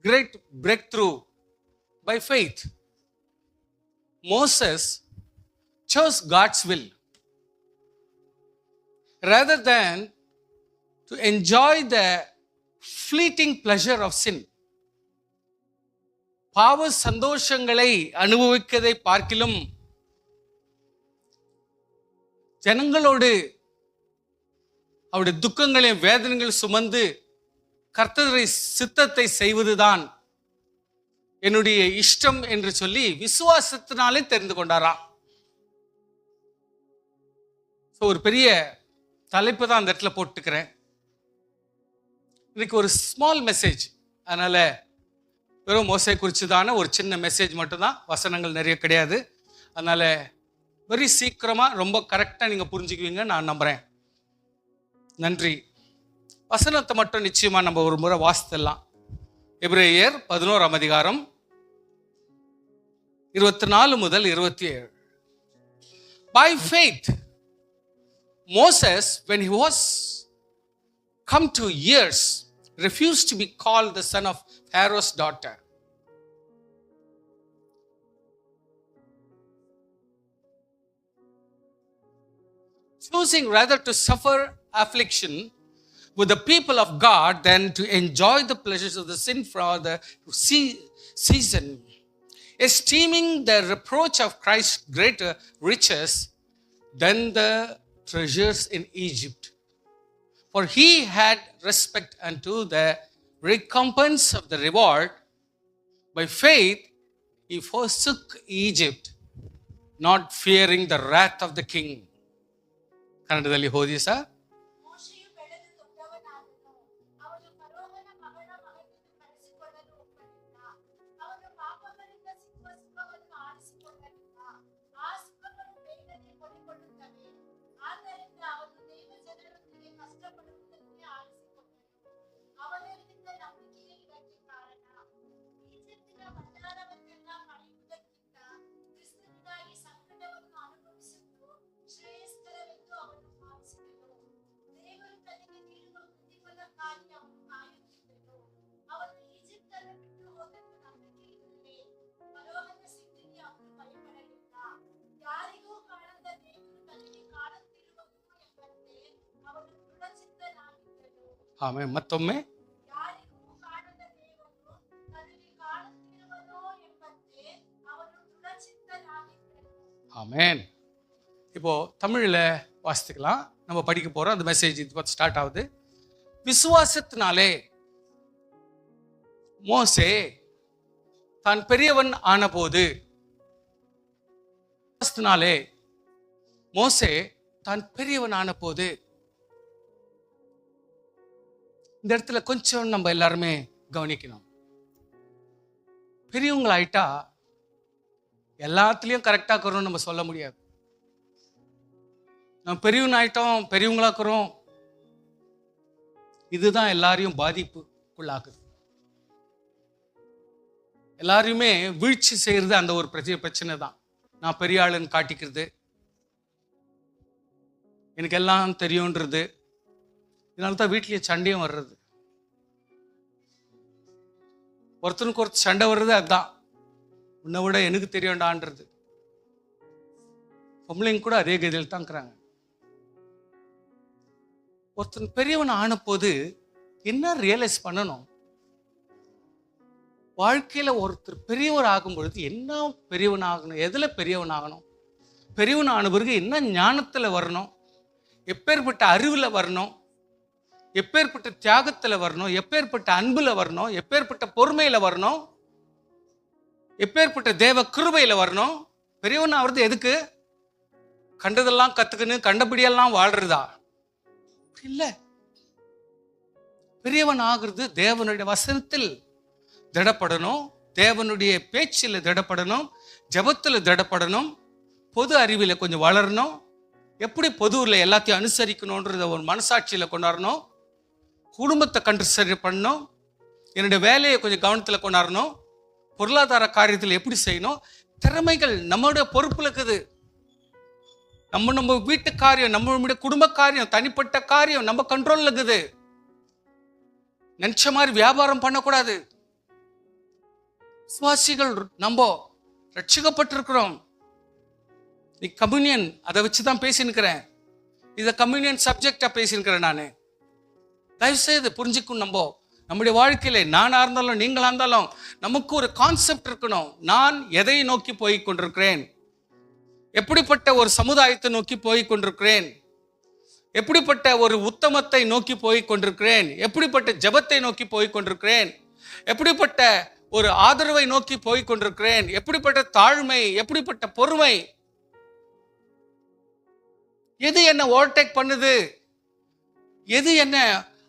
great breakthrough by faith. Moses chose God's will rather than to enjoy the fleeting pleasure of sin. பாவ சந்தோஷங்களை அனுபவிக்கதை பார்க்கிலும் ஜனங்களோடு அவருடைய துக்கங்களையும் வேதனைகள் சுமந்து கர்த்தரை சித்தத்தை செய்வதுதான் என்னுடைய இஷ்டம் என்று சொல்லி விசுவாசத்தினாலே தெரிந்து கொண்டாராம். ஒரு பெரிய தலைப்பு தான் அந்த இடத்துல போட்டுக்கிறேன். இன்னைக்கு ஒரு ஸ்மால் மெசேஜ், அதனால வெறும் மோசே குறிச்சுதான ஒரு சின்ன மெசேஜ் மட்டும்தான், வசனங்கள் நிறைய கிடையாது. அதனால வெரி சீக்கிரமாக ரொம்ப கரெக்டாக நீங்கள் புரிஞ்சுக்குவீங்க நான் நம்புகிறேன். நன்றி. வசனத்தை மட்டும் நிச்சயமாக நம்ம ஒரு முறை வாசித்துடலாம். எபிரேயர் 11ஆம் அதிகாரம் 24 முதல் 27. By faith, Moses, when he was come to years, refused to be called the son of Pharaoh's daughter. Choosing rather to suffer affliction with the people of God than to enjoy the pleasures of the sin for the season, esteeming the reproach of Christ greater riches than the treasures in Egypt. For he had respect unto the recompense of the reward. By faith he forsook Egypt, not fearing the wrath of the king. ಕನ್ನಡದಲ್ಲಿ ಓದಿ sir. ಆಮೇಲೆ ಮತ್ತೊಮ್ಮೆ ஆமென். இப்போ தமிழில் வாசித்துக்கலாம். நம்ம படிக்க போறோம். அந்த மெசேஜ் இப்போ ஸ்டார்ட் ஆகுது. விசுவாசத்தினாலே மோசே தான் பெரியவன் ஆனபோது, விசுவாசத்தினாலே மோசே தான் பெரியவன் ஆனபோது, இந்த இடத்துல கொஞ்சம் நம்ம எல்லாருமே கவனிக்கணும். பெரியவங்களாயிட்டா எல்லாத்துலேயும் கரெக்டாக இருக்கிறோம்னு நம்ம சொல்ல முடியாது. நம்ம பெரியவனாயிட்டோம், பெரியவங்களாக்குறோம், இதுதான் எல்லாரையும் பாதிப்புக்குள்ளாக்குது. எல்லாரையுமே வீழ்ச்சி செய்யறது அந்த ஒரு பிரச்சனை தான். நான் பெரிய ஆளுன்னு காட்டிக்கிறது, எனக்கு எல்லாம் தெரியுன்றது. இதனால தான் வீட்லேயே சண்டையும் வர்றது. ஒருத்தனுக்கு ஒருத்தர் சண்டை வர்றது அதுதான். உன்னை விட எனக்கு தெரியும்டான்றது. பொம்பளைங்க கூட அதே கதியில் தான் இருக்கிறாங்க. ஒருத்தன் பெரியவன் ஆனபோது என்ன ரியலைஸ் பண்ணணும்? வாழ்க்கையில ஒருத்தர் பெரியவர் ஆகும் பொழுது என்ன பெரியவன் ஆகணும், எதுல பெரியவன் ஆகணும், பெரியவன் ஆன பிறகு என்ன ஞானத்துல வரணும், எப்பேற்பட்ட அறிவுல வரணும், எப்பேற்பட்ட தியாகத்துல வரணும், எப்பேற்பட்ட அன்புல வரணும், எப்பேற்பட்ட பொறுமையில வரணும், எப்பேற்பட்ட தேவ கிருபையில வரணும். பெரியவன் ஆகிறது எதுக்கு? கண்டதெல்லாம் கத்துக்கணும், கண்டபடியெல்லாம் வாழ்றதா இல்ல. பெரியவன் ஆகிறது தேவனுடைய வசனத்தில் திடப்படணும், தேவனுடைய பேச்சில் திடப்படணும், ஜபத்தில் திடப்படணும், பொது அறிவில் கொஞ்சம் வளரணும், எப்படி பொதுவில் எல்லாத்தையும் அனுசரிக்கணுன்றத ஒரு மனசாட்சியில் கொண்டாடணும், குடும்பத்தை கண்டு பண்ணணும், என்னுடைய வேலையை கொஞ்சம் கவனத்தில் கொண்டாடணும், பொருளாதார காரியத்தில் எப்படி செய்யணும். திறமைகள் நம்மளுடைய பொறுப்புல இருக்குது. நம்ம வீட்டு காரியம், நம்மளுடைய குடும்ப காரியம், தனிப்பட்ட காரியம் நம்ம கண்ட்ரோல்ல இருக்குது. நினைச்ச மாதிரி வியாபாரம் பண்ணக்கூடாது. விசுவாசிகள் நம்ம ரட்சிக்கப்பட்டிருக்கிறோம். நீ கம்யூனியன் அதை வச்சுதான் பேசினுக்கிறேன். இதை கம்யூனியன் சப்ஜெக்டா பேசினுக்கிறேன். நான் தயவுசெய்து புரிஞ்சுக்கும். நம்முடைய வாழ்க்கையில நானா இருந்தாலும் நீங்களா இருந்தாலும் நமக்கு ஒரு கான்செப்ட் இருக்கணும். நான் எதை நோக்கி போய் கொண்டிருக்கிறேன், எப்படிப்பட்ட ஒரு சமுதாயத்தை நோக்கி போய் கொண்டிருக்கிறேன், எப்படிப்பட்ட ஒரு உத்தமத்தை நோக்கி போய் கொண்டிருக்கிறேன், எப்படிப்பட்ட ஜெபத்தை நோக்கி போய் கொண்டிருக்கிறேன், எப்படிப்பட்ட ஒரு ஆதரவை நோக்கி போய் கொண்டிருக்கிறேன், எப்படிப்பட்ட தாழ்மை, எப்படிப்பட்ட பொறுமை, எது என்ன ஓவர்டேக் பண்ணுது, எது என்ன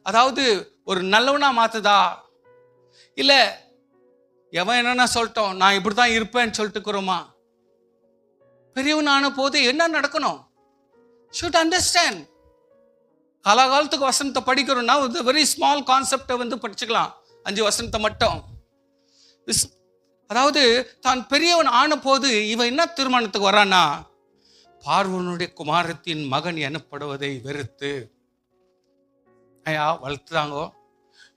அதாவது ஒரு நல்லவனா மாத்துதா, இல்ல எவன் என்னன்னா சொல்லட்டும் நான் இப்படிதான் இருப்பேன்னு சொல்லிட்டுக்கிறோமா? பெரியவனான போது என்ன நடக்கணும்? Should understand. காலகாலத்துக்கு வசனத்தை படிக்கிறோம்னா வெரி ஸ்மால் கான்செப்டை படிச்சுக்கலாம், 5 வசனத்தை மட்டும். அதாவது தான் பெரியவன் ஆன போது இவன் என்ன தீர்மானத்துக்கு வரானா, பார்வோனுடைய குமாரத்தின் மகன் எனப்படுவதை வெறுத்து ஐயா வளர்த்துதாங்கோ,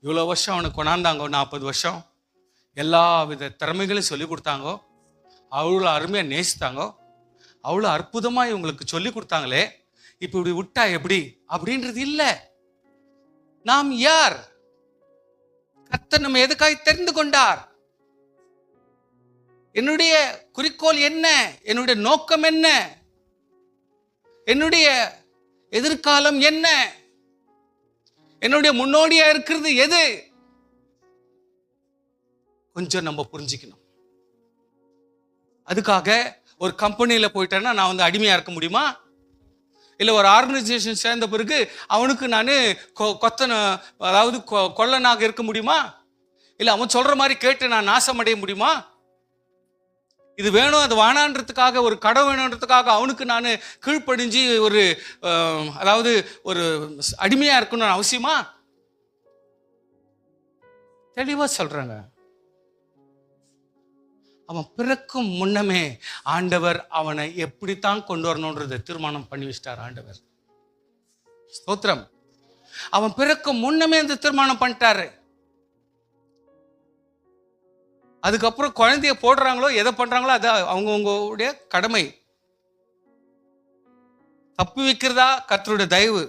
இவ்வளோ வருஷம் அவனுக்கு கொண்டாந்தாங்கோ, 40 வருஷம் எல்லா வித திறமைகளையும் சொல்லி கொடுத்தாங்கோ, அவ்வளோ அருமையாக நேசித்தாங்கோ, அவ்வளோ அற்புதமாக இவங்களுக்கு சொல்லி கொடுத்தாங்களே, இப்போ இப்படி விட்டா எப்படி அப்படின்றது இல்லை. நாம் யார்? கர்த்தர் நம்ம எதுக்காய் தெரிந்து கொண்டார்? என்னுடைய குறிக்கோள் என்ன? என்னுடைய நோக்கம் என்ன? என்னுடைய எதிர்காலம் என்ன? என்னுடைய முன்னோடியா இருக்கிறது எது? கொஞ்சம் நம்ம புரிஞ்சுக்கணும். அதுக்காக ஒரு கம்பெனியில போயிட்டேன்னா நான் அடிமையா இருக்க முடியுமா? இல்லை ஒரு ஆர்கனைசேஷன் சேர்ந்த பிறகு அவனுக்கு நான் அதாவது கொல்லனாக இருக்க முடியுமா? இல்லை அவன் சொல்ற மாதிரி கேட்டு நான் நாசமடைய முடியுமா? இது வேணும் அது வானான்றதுக்காக, ஒரு கடை வேணுன்றதுக்காக அவனுக்கு நான் கீழ்ப்படிஞ்சு ஒரு அதாவது ஒரு அடிமையா இருக்கணும்னு அவசியமா? தெளிவா சொல்றாங்க. அவன் பிறக்கும் முன்னமே ஆண்டவர் அவனை எப்படித்தான் கொண்டு வரணும்ன்றதை தீர்மானம் பண்ணி வச்சிட்டார் ஆண்டவர். ஸ்தோத்திரம். அவன் பிறக்கும் முன்னமே இந்த தீர்மானம் பண்ணிட்டாரு. அதுக்கப்புறம் குழந்தைய போடுறாங்களோ எதை பண்றாங்களோ அது அவங்கவுங்களுடைய கடமை. தப்பி வைக்கிறதா கர்த்தருடைய தயவு,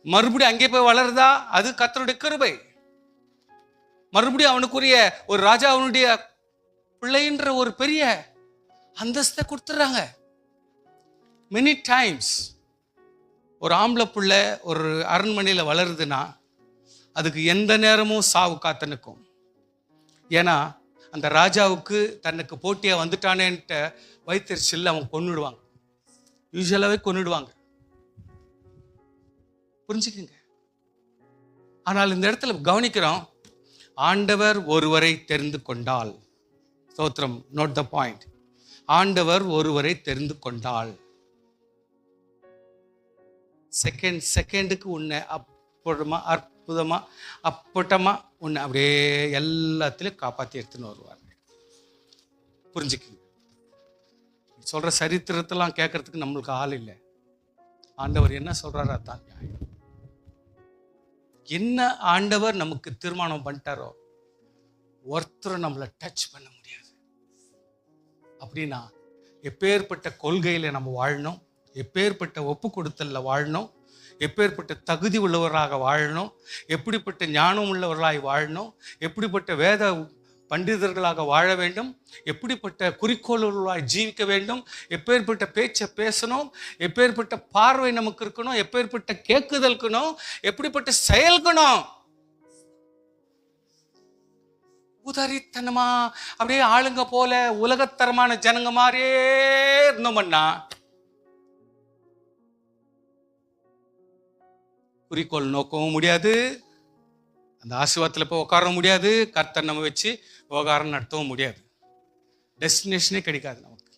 மறுபடியும் அங்கே போய் வளருதா அது கர்த்தருடைய கிருபை. மறுபடியும் அவனுக்குரிய ஒரு ராஜா அவனுடைய பிள்ளைன்ற ஒரு பெரிய அந்தஸ்தை கொடுத்துறாங்க. மெனி டைம்ஸ் ஒரு ஆம்பளை பிள்ளை ஒரு அரண்மனையில் வளருதுன்னா அதுக்கு எந்த நேரமும் சாவு காத்து நிற்கும். ஏன்னா அந்த ராஜாவுக்கு தனக்கு போட்டியா வந்துட்டானேன்ட்டு வைத்தறிச்சல் அவன் கொன்னுடுவாங்க, யூஸ்வலாகவே கொன்னுடுவாங்க. புரிஞ்சுக்குங்க. ஆனால் இந்த இடத்துல கவனிக்கிறோம், ஆண்டவர் ஒருவரை தெரிந்து கொண்டால். ஸ்தோத்திரம். Note the point. ஆண்டவர் ஒருவரை தெரிந்து கொண்டால் செகண்டுக்கு உன்னை அற்புதமா அப்பட்டமா உன்னை அப்படியே எல்லாத்திலையும் காப்பாற்றி எடுத்துன்னு வருவார். புரிஞ்சுக்குங்க. சொல்ற சரித்திரத்தெல்லாம் கேட்கறதுக்கு நம்மளுக்கு ஆள் இல்லை. ஆண்டவர் என்ன சொல்றாரா தான் நியாயம். என்ன ஆண்டவர் நமக்கு தீர்மானம் பண்ணிட்டாரோ ஒருத்தரும் நம்மளை டச் பண்ண முடியாது. அப்படின்னா எப்பேற்பட்ட கொள்கையில நம்ம வாழணும், எப்பேற்பட்ட ஒப்பு கொடுத்தல்ல வாழணும், எப்பேற்பட்ட தகுதி உள்ளவராக வாழணும், எப்படிப்பட்ட ஞானம் உள்ளவர்களாய் வாழணும், எப்படிப்பட்ட வேத பண்டிதர்களாக வாழ வேண்டும், எப்படிப்பட்ட குறிக்கோள்களாய் ஜீவிக்க வேண்டும், எப்பேற்பட்ட பேச்சை பேசணும், எப்பேற்பட்ட பார்வை நமக்கு இருக்கணும், எப்பேற்பட்ட கேட்குதல் இருக்கணும், எப்படிப்பட்ட செயல்கணும். உதாரித்தனமா அப்படியே ஆளுங்க போல உலகத்தரமான ஜனங்க மாதிரியே இருந்தோம்னா குறிக்கோள் நோக்கவும் முடியாது, அந்த ஆசீர்வாதத்தில் போய் உட்கார முடியாது, கர்த்தர் நம்ம வச்சு விவகாரம் நடத்தவும் முடியாது, டெஸ்டினேஷனே கிடைக்காது நமக்கு.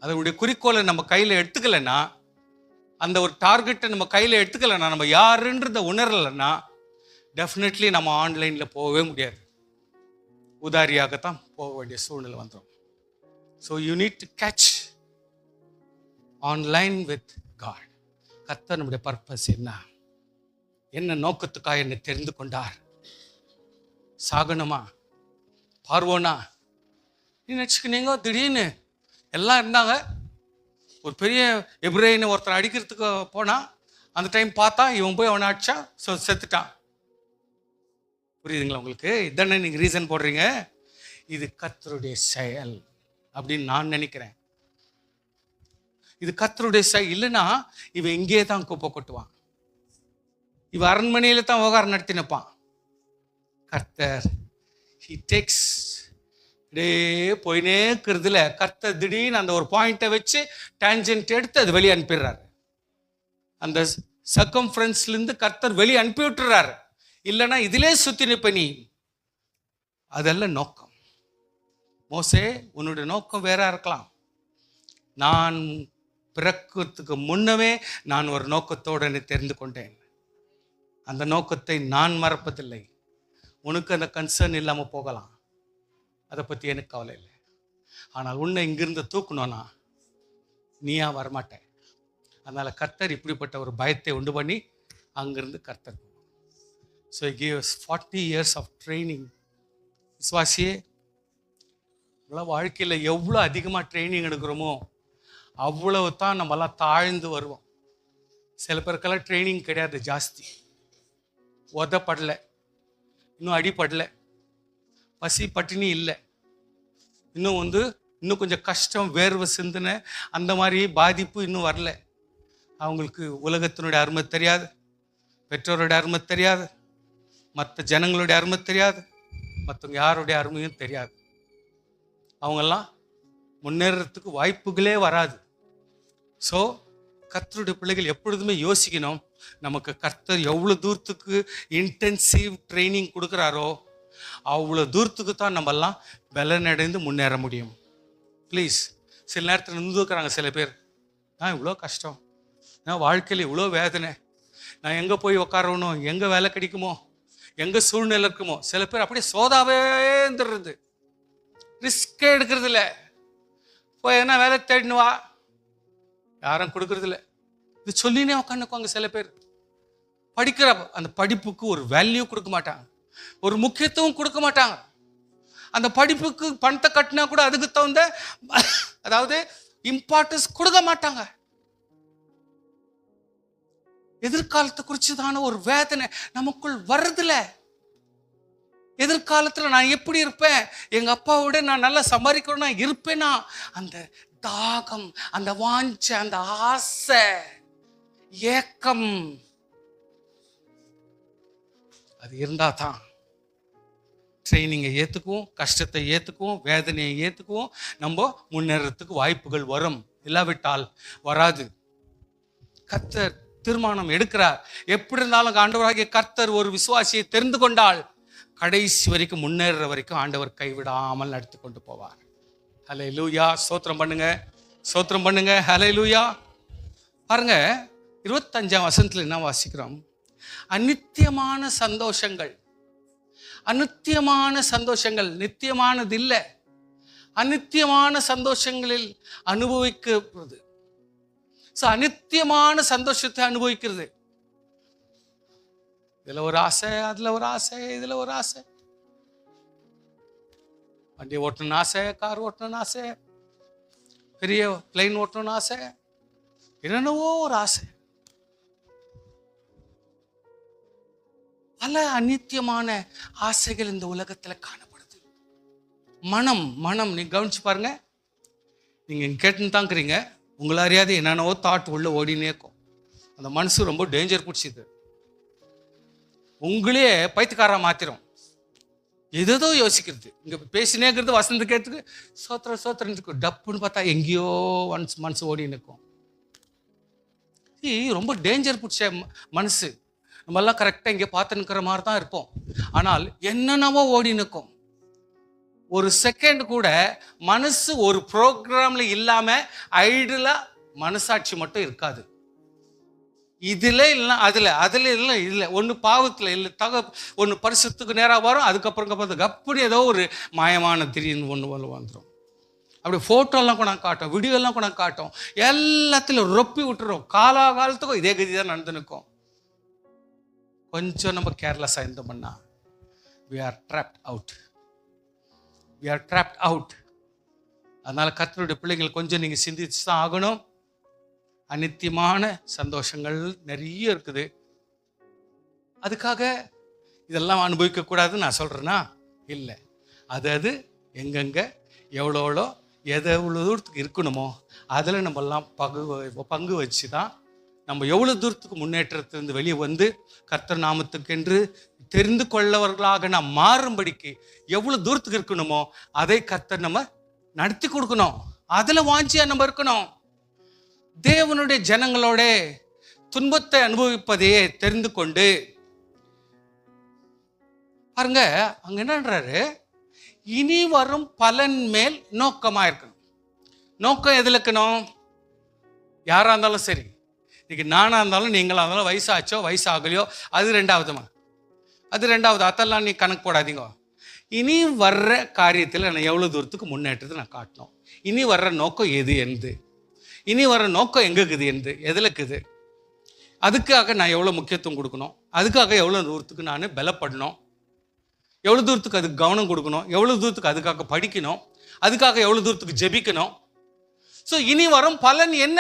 அதனுடைய குறிக்கோளை நம்ம கையில் எடுத்துக்கலைன்னா, அந்த ஒரு டார்கெட்டை நம்ம கையில் எடுத்துக்கலைன்னா, நம்ம யாருன்றதை உணரலைன்னா டெஃபினெட்லி நம்ம ஆன்லைனில் போகவே முடியாது, உதாரியாகத்தான் போக வேண்டிய சூழ்நிலை வந்துடும். So you need to catch online with God. கர்த்தர் நம்முடைய பர்பஸ் என்ன நோக்கத்துக்காக என்னை தெரிந்து கொண்டார். சாகணுமா, பார்வோனா நீ நினச்சிக்கினீங்க. திடீர்னு எல்லாம் இருந்தாங்க. ஒரு பெரிய எபிரேயனை ஒருத்தர் அடிக்கிறதுக்கு போனால் அந்த டைம் பார்த்தா இவன் போய் அவனை அடிச்சா செத்துட்டான். புரியுதுங்களா உங்களுக்கு? இதானே நீங்கள் ரீசன் போடுறீங்க. இது கர்த்தருடைய செயல் அப்படின்னு நான் நினைக்கிறேன். இது கர்த்தருடைய செயல். இல்லைன்னா இவன் இங்கே தான் குப்பை கொட்டுவான், இவன் அரண்மனையில் தான் விவகாரம் நடத்தினப்பான். கர்த்தர் ஹி டேக்ஸ் போயினே இருக்கிறதுல கர்த்தர் திடீர்னு அந்த ஒரு பாயிண்ட்டை வச்சு டேஞ்சன்ட் எடுத்து அது வெளியே அனுப்பிடுறாரு. அந்த சர்க்கம்ஃபரன்ஸ்லேருந்து கர்த்தர் வெளியே அனுப்பி விட்டுறாரு. இல்லைன்னா இதிலே சுற்றி நிற்ப நீ. அதெல்லாம் நோக்கம். மோசே, உன்னுடைய நோக்கம் வேற இருக்கலாம். நான் பிறக்கிறதுக்கு முன்னமே நான் ஒரு நோக்கத்தோடு தெரிந்து கொண்டேன். அந்த நோக்கத்தை நான் மறப்பதில்லை. உனக்கு அந்த கன்சர்ன் இல்லாமல் போகலாம், அதை பற்றி எனக்கு கவலை இல்லை. ஆனால் உன்னை இங்கிருந்து தூக்கணும்னா நீயா வரமாட்டேன். அதனால் கர்த்தர் இப்படிப்பட்ட ஒரு பயத்தை உண்டு பண்ணி அங்கிருந்து கர்த்தர். So he gave us 40 years of training. விசுவாசியே, நம்மளாம் வாழ்க்கையில் எவ்வளோ அதிகமாக ட்ரைனிங் எடுக்கிறோமோ அவ்வளவு தான் நம்மளாம் தாழ்ந்து வருவோம். சில பேருக்கெல்லாம் ட்ரைனிங் கிடையாது, ஜாஸ்தி உதப்படலை, இன்னும் அடிப்படலை, பசி பட்டினி இல்லை, இன்னும் கொஞ்சம் கஷ்டம், வேர்வை சிந்தனை, அந்த மாதிரி பாதிப்பு இன்னும் வரல. அவங்களுக்கு உலகத்தினுடைய அருமை தெரியாது, பெற்றோருடைய அருமை தெரியாது, மற்ற ஜனங்களுடைய அருமை தெரியாது, மற்றவங்க யாருடைய அருமையும் தெரியாது. அவங்கெல்லாம் முன்னேறத்துக்கு வாய்ப்புகளே வராது. ஸோ கர்த்தருடைய பிள்ளைகள் எப்பொழுதுமே யோசிக்கணும், நமக்கு கர்த்தர் எவ்வளோ தூரத்துக்கு இன்டென்சிவ் ட்ரைனிங் கொடுக்குறாரோ அவ்வளோ தூரத்துக்கு தான் நம்மெல்லாம் பலனடைந்து முன்னேற முடியும். ப்ளீஸ், சில நேரத்தில் நின்றுக்கிறாங்க சில பேர், நான் இவ்வளோ கஷ்டம், நான் வாழ்க்கையில் இவ்வளோ வேதனை, நான் எங்கே போய் உட்காரணும், எங்கே வேலை கிடைக்குமோ, எங்கே சூழ்நிலை இருக்குமோ. சில பேர் அப்படியே சோதாவே இருந்துடுறது, ரிஸ்கே எடுக்கிறது இல்லை. போய் என்ன வேலை தேடினுவா, யாரும் கொடுக்கறதில்ல. இது சொல்லினே உட்காந்துக்குவாங்க. சில பேர் படிக்கிற அந்த படிப்புக்கு ஒரு வேல்யூ கொடுக்க மாட்டாங்க, ஒரு முக்கியத்துவம் கொடுக்க மாட்டாங்க. அந்த படிப்புக்கு பணத்தை கட்டினா கூட அதுக்கு தகுந்த அதாவது இம்பார்ட்டன்ஸ் கொடுக்க மாட்டாங்க. எதிர்காலத்தை குறிச்சுதான ஒரு வேதனை நமக்குள் வருதுல. எதிர்காலத்தில் நான் எப்படி இருப்பேன், எங்க அப்பாவோட நான் நல்லா சம்பாதிக்கணும், நான் இருப்பேனா, அந்த தாகம், அந்த வாஞ்சை, அந்த ஆசை, ஏக்கம், அது இருந்தா தான் ட்ரைனிங்கை ஏற்றுக்குவோம், கஷ்டத்தை ஏற்றுக்குவோம், வேதனையை ஏற்றுக்குவோம், நம்ம முன்னேறத்துக்கு வாய்ப்புகள் வரும். இல்லாவிட்டால் வராது. கர்த்தர் தீர்மானம் எடுக்கிறார். எப்படி இருந்தாலும் ஆண்டவராகிய கர்த்தர் ஒரு விசுவாசியை தெரிந்து கொண்டால் கடைசி வரைக்கும் முன்னேற வரைக்கும் ஆண்டவர் கைவிடாமல் நடத்தி கொண்டு போவார். ஹல்லேலூயா, ஸ்தோத்திரம் பண்ணுங்க, ஸ்தோத்திரம் பண்ணுங்க, ஹல்லேலூயா. பாருங்க, 25ஆம் வசனத்தில் என்ன வாசிக்கிறோம்? அநித்தியமான சந்தோஷங்கள். அநித்தியமான சந்தோஷங்கள், நித்தியமானது இல்லை, அநித்தியமான சந்தோஷங்களில் அனுபவிக்கிறது. அநித்தியமான சந்தோஷத்தை அனுபவிக்கிறது. இதுல ஒரு ஆசை, அதுல ஒரு ஆசை, இதுல ஒரு ஆசை, வண்டி ஓட்டணும்னு ஆசை, கார் ஓட்டணும்னு ஆசை, பெரிய பிளைன் ஓட்டணும்னு ஆசை, என்னென்னவோ ஒரு ஆசை. பல அநித்தியமான ஆசைகள் இந்த உலகத்துல காணப்படுது. மனம் நீங்க கவனிச்சு பாருங்க. நீங்க கேட்டுன்னு தாங்கிறீங்க, உங்களை அறியாத என்னென்னவோ தாட் உள்ள ஓடினே இருக்கும். அந்த மனசு ரொம்ப டேஞ்சர் பிடிச்சிது. உங்களே பைத்தியக்காரா மாத்திரும். ஏதோ யோசிக்கிறது, இங்க பேசினேங்கிறது வசந்த கேட்டுக்கு சோத்திரம் இருக்கும். டப்புன்னு பார்த்தா எங்கேயோ மனசு ஓடின்னு இருக்கும். ரொம்ப டேஞ்சர் பிடிச்ச மனசு. நம்மெல்லாம் கரெக்டாக இங்கே பார்த்துன்னுக்கிற மாதிரி தான் இருப்போம், ஆனால் என்னென்னவோ ஓடி நிற்கும். ஒரு செகண்ட் கூட மனசு ஒரு ப்ரோக்ராம்ல இல்லாம ஐடியலா மனசாட்சி மட்டும் இருக்காது. இதுல இல்லை, அதுல இல்லை, ஒன்று பாவத்தில் இல்லை, ஒன்று பரிசுத்துக்கு நேராக வரும். அதுக்கப்புறம் அப்படி ஏதோ ஒரு மாயமான திடீர்னு ஒன்று வந்துடும். அப்படி ஃபோட்டோலாம் கூட காட்டும், வீடியோலாம் கூட காட்டும், எல்லாத்திலும் ரொப்பி விட்டுரும். காலாகாலத்துக்கும் இதே கதி தான் நடந்து நிற்கும். கொஞ்சம் நம்ம கேர்லெஸ்ஸாக இருந்தோம்னா we are trapped out. We are trapped out. அதனால கர்த்தருடைய பிள்ளைகள் கொஞ்சம் நீங்க சிந்திச்சு தான் ஆகணும். அநித்தியமான சந்தோஷங்கள் நிறைய இருக்குது. அதுக்காக இதெல்லாம் அனுபவிக்க கூடாதுன்னு நான் சொல்றேன்னா இல்லை. அது எங்கெங்க எவ்வளோ எவ்வளோ தூரத்துக்கு இருக்கணுமோ அதில் நம்மெல்லாம் பங்கு வச்சு தான் நம்ம எவ்வளோ தூரத்துக்கு முன்னேற்றத்திலிருந்து வெளியே வந்து கர்த்தர் நாமத்துக்கென்று தெரிந்து கொள்ளவர்களாக நாம் மாறும்படிக்கு எவ்வளோ தூரத்துக்கு இருக்கணுமோ அதை கர்த்தர் நம்ம நடத்தி கொடுக்கணும். அதில் வாஞ்சியா நம்ம இருக்கணும். தேவனுடைய ஜனங்களோட துன்பத்தை அனுபவிப்பதையே தெரிந்து கொண்டு பாருங்க, அங்க என்னன்றாரு, இனி வரும் பலன் மேல் நோக்கமா இருக்கணும். நோக்கம் எதுல இருக்கணும்? யாரா இருந்தாலும் சரி, இன்னைக்கு நானா இருந்தாலும் நீங்களா இருந்தாலும், வயசாச்சோ வயசாகலையோ அது ரெண்டாவதுமா, அது ரெண்டாவது. அதெல்லாம் நீ கணக்கு போடாதீங்க. இனி வர்ற காரியத்தில் நான் எவ்வளோ தூரத்துக்கு முன்னேற்றத்தை நான் காட்டணும். இனி வர்ற நோக்கம் எது என்று, இனி வர்ற நோக்கம் எங்கே இருக்குது என்று, எதில் இருக்குது, அதுக்காக நான் எவ்வளோ முக்கியத்துவம் கொடுக்கணும், அதுக்காக எவ்வளோ தூரத்துக்கு நான் பலப்படணும், எவ்வளோ தூரத்துக்கு அதுக்கு கவனம் கொடுக்கணும், எவ்வளோ தூரத்துக்கு அதுக்காக படிக்கணும், அதுக்காக எவ்வளோ தூரத்துக்கு ஜெபிக்கணும். ஸோ இனி வரும் பலன் என்ன,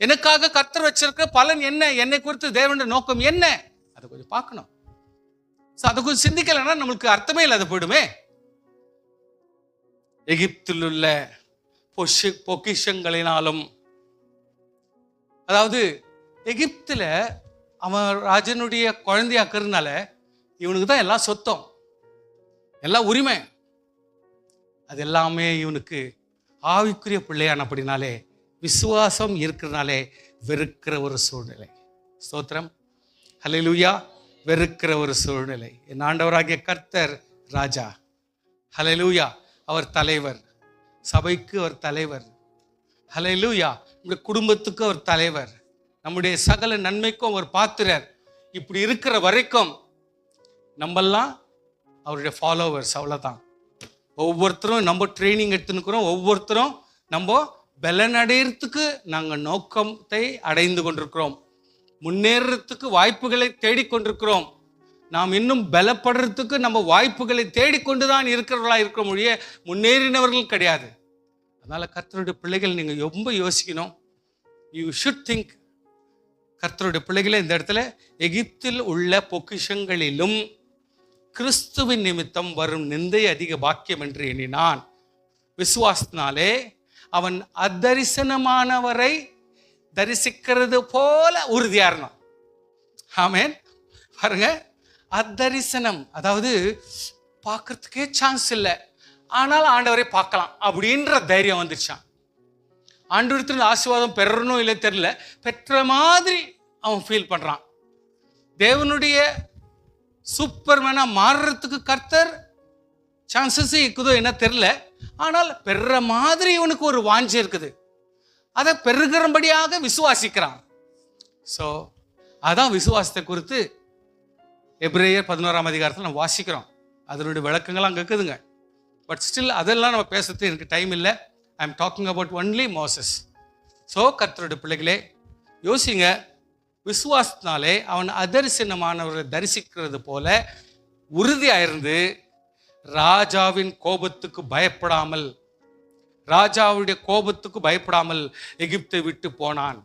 எனக்காக கர்த்தர் வச்சிருக்க பலன் என்ன, என்னை குறித்து தேவனுடைய நோக்கம் என்ன, அதை கொஞ்சம் பார்க்கணும். ஸோ அதை கொஞ்சம் சிந்திக்கலைன்னா நம்மளுக்கு அர்த்தமே இல்லாத போயிடுமே. எகிப்தில் உள்ள பொக்கிஷங்களினாலும், அதாவது எகிப்தில் அவன் ராஜனுடைய குழந்தையாக்குறதுனால இவனுக்கு தான் எல்லாம் சொத்தம், எல்லாம் உரிமை, அது எல்லாமே இவனுக்கு ஆவிக்குரிய பிள்ளையானபடினாலே, விசுவாசம் இருக்கிறதுனாலே வெறுக்கிற ஒரு சூழ்நிலை. ஸ்தோத்திரம், ஹல்லேலூயா. வெறுக்கிற ஒரு சூழ்நிலை. என் ஆண்டவராகிய கர்த்தர் ராஜா, ஹல்லேலூயா. அவர் தலைவர், சபைக்கு அவர் தலைவர், ஹல்லேலூயா. நம்முடைய குடும்பத்துக்கு அவர் தலைவர், நம்முடைய சகல நன்மைக்கும் அவர் பாத்திரர். இப்படி இருக்கிற வரைக்கும் நம்மெல்லாம் அவருடைய ஃபாலோவர்ஸ், அவ்வளோதான். ஒவ்வொருத்தரும் நம்ம ட்ரைனிங் எடுத்துனுக்கிறோம், ஒவ்வொருத்தரும் நம்ம பலனடைகிறதுக்கு நாங்கள் நோக்கத்தை அடைந்து கொண்டிருக்கிறோம், முன்னேறத்துக்கு வாய்ப்புகளை தேடிக்கொண்டிருக்கிறோம். நாம் இன்னும் பலப்படுறதுக்கு நம்ம வாய்ப்புகளை தேடிக்கொண்டு தான் இருக்கிறவர்களா இருக்கிற மொழியே முன்னேறினவர்கள் கிடையாது. அதனால கர்த்தருடைய பிள்ளைகள் நீங்கள் ரொம்ப யோசிக்கணும். You should think. கர்த்தருடைய பிள்ளைகளே, இந்த இடத்துல எகிப்தில் உள்ள பொக்கிஷங்களிலும் கிறிஸ்துவின் நிமித்தம் வரும் நிந்தை அதிக பாக்கியம் என்று எண்ணினான். விசுவாசத்தினாலே அவன் அதரிசனமானவரை தரிசிக்கிறது போல உறுதியா இருந்தான். ஆமென். பாருங்க, அதரிசனம், அதாவது பார்க்கறதுக்கே சான்ஸ் இல்லை, ஆனால் ஆண்டவரை பார்க்கலாம் அப்படின்ற தைரியம் வந்துருச்சான். ஆண்டவரத்தின் ஆசீர்வாதம் பெறணும் இல்லை தெரியல, பெற்ற மாதிரி அவன் ஃபீல் பண்றான். தேவனுடைய சூப்பர்மேனா மாறுறதுக்கு கர்த்தர் சான்சஸ் இருக்குதோ என்ன தெரியல, ஆனால் பெற மாதிரி இவனுக்கு ஒரு வாஞ்சி இருக்குது, அதை பெருகிறபடியாக விசுவாசிக்கிறான். ஸோ அதான் விசுவாசத்தை குறித்து எபிரேயர் 11ஆம் அதிகாரத்தில் நம்ம வாசிக்கிறோம். அதனுடைய விளக்கங்கள் அங்கே இருக்குதுங்க. பட் ஸ்டில் அதெல்லாம் நம்ம பேசுறது எனக்கு டைம் இல்லை. I am talking about only Moses. So கர்த்தருடைய பிள்ளைகளே யோசிங்க. விசுவாசத்தினாலே அவன் அதரிசனமானவரை தரிசிக்கிறது போல உறுதியாயிருந்து ராஜாவின் கோபத்துக்கு பயப்படாமல், ராஜாவுடைய கோபத்துக்கு பயப்படாமல் எகிப்தை விட்டு போனான்.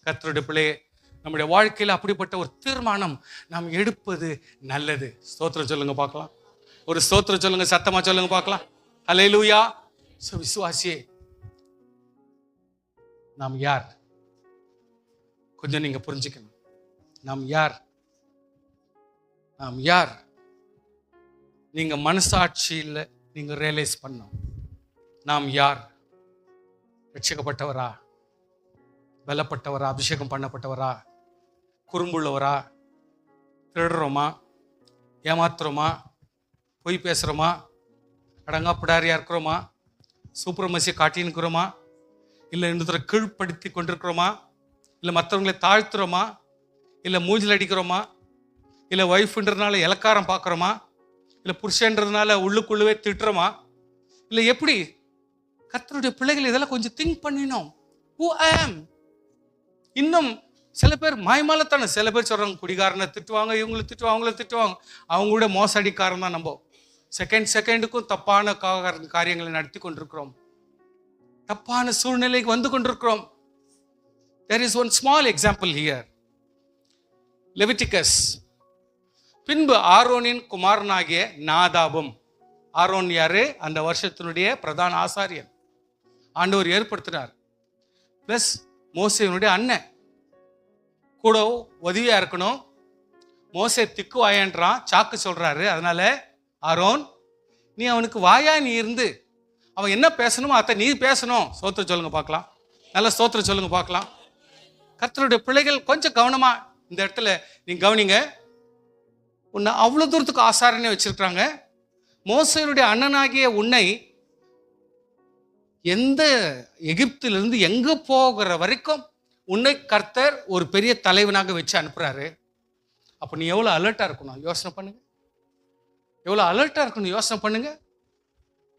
கர்த்தருடைய பிள்ளையே, நம்முடைய வாழ்க்கையில் அப்படிப்பட்ட ஒரு தீர்மானம் நாம் எடுப்பது நல்லது. ஸ்தோத்திரம் சொல்லுங்க பார்க்கலாம். ஒரு ஸ்தோத்திரம் சொல்லுங்க, சத்தமா சொல்லுங்க பார்க்கலாம். ஹல்லேலூயா. சோ விசுவாசியே, நாம் யார் கொஞ்சம் நீங்க புரிஞ்சுக்கணும். நாம் யார், நாம் யார் நீங்க மனசாட்சியில் நீங்க ரியலைஸ் பண்ணணும். நாம் யார்? ரட்சிக்கப்பட்டவரா, பலப்பட்டவரா, அபிஷேகம் பண்ணப்பட்டவரா, குறும்புள்ளவரா, திருடுறோமா, ஏமாத்துறோமா, பொய் பேசுகிறோமா, அடங்காப்பிடாரியா இருக்கிறோமா, சூப்பரமசியை காட்டின்னுக்கிறோமா, இல்லை இன்னொருத்தரை கீழ்ப்படுத்தி கொண்டிருக்கிறோமா, இல்லை மற்றவங்களை தாழ்த்துறோமா, இல்லை மூஞ்சில் அடிக்கிறோமா, இல்லை ஒய்ஃப்ன்றதுனால இலக்காரம் பார்க்குறோமா, இல்லை புருஷன்றதுனால உள்ளுக்குள்ளவே திட்டுறோமா, இல்லை எப்படி? கர்த்தருடைய பிள்ளைகள் இதெல்லாம் கொஞ்சம் திங்க் பண்ணினோம். Who I am? இன்னும் சில பேர் மாய்மாலத்தானே, சில பேர் சொல்கிறாங்க குடிகாரனை திட்டுவாங்க, இவங்களை திட்டுவாங்க, அவங்கள திட்டுவாங்க. அவங்களோட மோசடிக்காரன் தான் நம்ம. செகண்டுக்கும் தப்பான காரியங்களை நடத்தி கொண்டிருக்கிறோம். தப்பான சூழ்நிலைக்கு வந்து கொண்டிருக்கிறோம். There is one small example here. Leviticus. பின்பு ஆரோனின் குமாரனாகிய நாதாபும். ஆரோன் யாரு? அந்த வருஷத்தினுடைய பிரதான ஆசாரியன், ஆண்டவர் ஏற்படுத்தினார். பிளஸ் மோசேனுடைய அண்ணன் கூட உதவியா இருக்கணும். மோசே திக்கு வாயான்றான், சாக்கு சொல்றாரு. அதனால ஆரோன், நீ அவனுக்கு வாயா நீ இருந்து அவன் என்ன பேசணுமோ அதை நீ பேசணும். ஸ்தோத்திரம் சொல்லுங்க பார்க்கலாம். நல்ல ஸ்தோத்திரம் சொல்லுங்க பார்க்கலாம். கர்த்தருடைய பிள்ளைகள் கொஞ்சம் கவனமா இந்த இடத்துல நீங்க கவனிங்க. உன்னை அவ்வளவு தூரத்துக்கு ஆசாரனே வச்சிருக்கிறாங்க. மோசேனுடைய அண்ணனாகிய உன்னை எந்த எகிப்திலிருந்து எங்க போகிற வரைக்கும் உன்னை கர்த்தர் ஒரு பெரிய தலைவனாக வச்சு அனுப்புறாரு. அப்ப நீ எவ்வளவு அலர்ட்டா இருக்கணும் யோசனை பண்ணுங்க. எவ்வளவு அலர்ட்டா இருக்கணும் யோசனை பண்ணுங்க.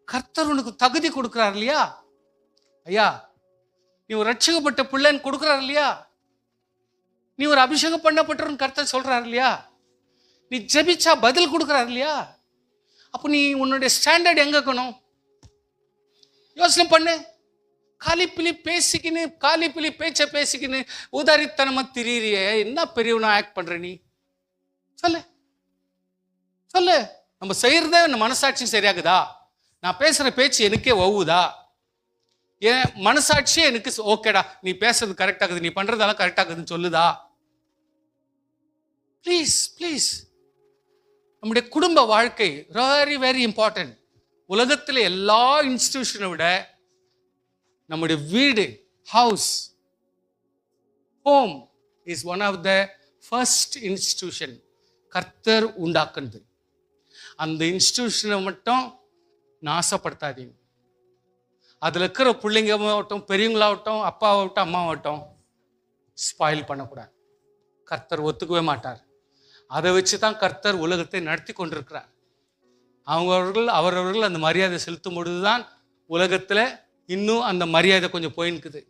கர்த்தர் உனக்கு தகுதி கொடுக்கிறார் இல்லையா? ஐயா, நீ ஒரு ரட்சிக்கப்பட்ட பிள்ளைன்னு கொடுக்கிறார் இல்லையா? நீ ஒரு அபிஷேகம் பண்ணப்பட்டவன் கர்த்தர் சொல்றாரு இல்லையா? நீ ஜெபிச்சா பதில் கொடுக்கிறார் இல்லையா? அப்போ நீ உன்னுடைய ஸ்டாண்டர்ட் எங்க இருக்கணும் யோசனை பண்ணு. காலிப்பிலி பேச்ச பேசிக்கின்னு உதாரித்தனமா திரியிறிய, என்ன பெரியவனா ஆக்ட் பண்ற நீ? சொல்லு சொல்லு. நம்ம செய்யறதே மனசாட்சி சரியாகுதா? நான் பேசுற பேச்சு எனக்கே ஒவ்வுதா? என் மனசாட்சியே எனக்கு ஓகேடா, நீ பேசுறது கரெக்டாகுது, நீ பண்றதெல்லாம் கரெக்டாகுதுன்னு சொல்லுதா? Please please. நம்முடைய குடும்ப வாழ்க்கை வெரி வெரி இம்பார்ட்டன்ட். உலகத்தில் எல்லா இன்ஸ்டிடியூஷனை விட நம்முடைய வீடு, house, home is one of the first institution கர்த்தர் உண்டாக்குனது. அந்த இன்ஸ்டிடியூஷனை மட்டும் நாசப்படுத்தாதீங்க. அதில் இருக்கிற பிள்ளைங்களாகட்டும், பெரியவங்களாகட்டும், அப்பாவாகட்டும், அம்மாவாகட்டும் ஸ்பாயில் பண்ணக்கூடாது. கர்த்தர் ஒத்துக்கவே மாட்டார். அதை வச்சு தான் கர்த்தர் உலகத்தை நடத்தி கொண்டிருக்கிறார். அவரவர்கள் அந்த மரியாதை செலுத்தும் பொழுதுதான் உலகத்தில் இன்னும் அந்த மரியாதை கொஞ்சம் போயின்னுக்குது.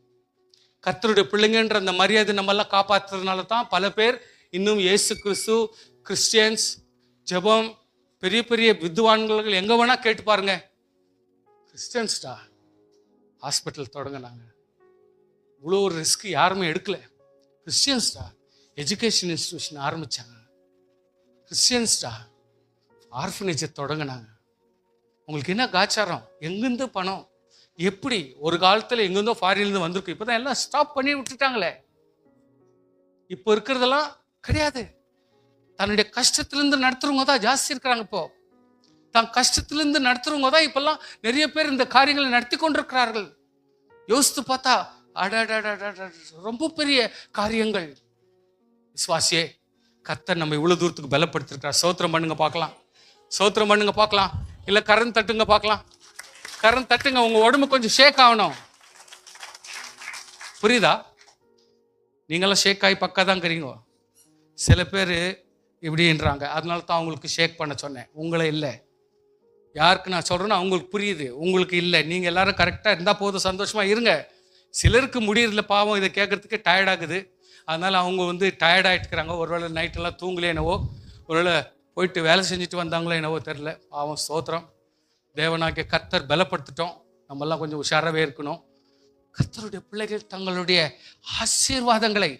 கர்த்தருடைய பிள்ளைங்கன்ற அந்த மரியாதை நம்மெல்லாம் காப்பாற்றுறதுனால தான் பல பேர் இன்னும் இயேசு கிறிஸ்து, கிறிஸ்டியன்ஸ், ஜெபம், பெரிய பெரிய வித்வான்கள் எங்கே வேணால் கேட்டு பாருங்க, கிறிஸ்டியன்ஸ்டா ஹாஸ்பிட்டல் தொடங்கினாங்க, இவ்வளோ ஒரு ரிஸ்க் யாருமே எடுக்கல. கிறிஸ்டியன்ஸ்டா எஜுகேஷன் இன்ஸ்டிடியூஷன் ஆரம்பித்தாங்க. கிறிஸ்டியன்ஸ்டா ஆர்ஃபனேஜை தொடங்கினாங்க. உங்களுக்கு என்ன காச்சாரம்? எங்கேருந்து பணம்? எப்படி? ஒரு காலத்தில் எங்கேருந்தோ ஃபாரின்லேருந்து வந்திருக்கு, இப்போ தான் எல்லாம் ஸ்டாப் பண்ணி விட்டுட்டாங்களே. இப்போ இருக்கிறதெல்லாம் கிடையாது. தன்னுடைய கஷ்டத்திலேருந்து நடத்துறவங்க தான் ஜாஸ்தி இருக்கிறாங்க. இப்போ தான் கஷ்டத்திலேருந்து நடத்துறவங்க தான் இப்பெல்லாம் நிறைய பேர் இந்த காரியங்களை நடத்தி கொண்டிருக்கிறார்கள். யோசித்து பார்த்தா ரொம்ப பெரிய காரியங்கள். விசுவாசியே, கர்த்தர் நம்ம இவ்வளவு தூரத்துக்கு பலப்படுத்திருக்கிறார். சோத்திரம் பண்ணுங்க பார்க்கலாம். சோத்திரம் பண்ணுங்க பார்க்கலாம். இல்லை கரண் தட்டுங்க பார்க்கலாம். கரண் தட்டுங்க. உங்க உடம்பு கொஞ்சம் ஷேக் ஆகணும். புரியுதா? நீங்களாம் ஷேக் ஆகி பக்கா தான் இருக்கிறீங்க. சில பேர் இப்படின்றாங்க, அதனால தான் அவங்களுக்கு ஷேக் பண்ண சொன்னேன். உங்களை இல்லை. யாருக்கு நான் சொல்கிறேன்னா அவங்களுக்கு புரியுது, உங்களுக்கு இல்லை. நீங்கள் எல்லாரும் கரெக்டாக இருந்தால் போதும், சந்தோஷமாக இருங்க. சிலருக்கு முடியறதில்ல, பாவம், இதை கேட்குறதுக்கு டயர்டாகுது. அதனால் அவங்க டயர்டாகிட்டுக்கிறாங்க. ஒருவேளை நைட்டெல்லாம் தூங்கலே என்னவோ, ஒருவேளை போயிட்டு வேலை செஞ்சுட்டு வந்தாங்களோ என்னவோ தெரில. பாவம், ஸ்தோத்திரம். தேவனாகிய கர்த்தர் பலப்படுத்திட்டோம். நம்மெல்லாம் கொஞ்சம் உஷாராகவே இருக்கணும். கர்த்தருடைய பிள்ளைகள் தங்களுடைய ஆசீர்வாதங்களை,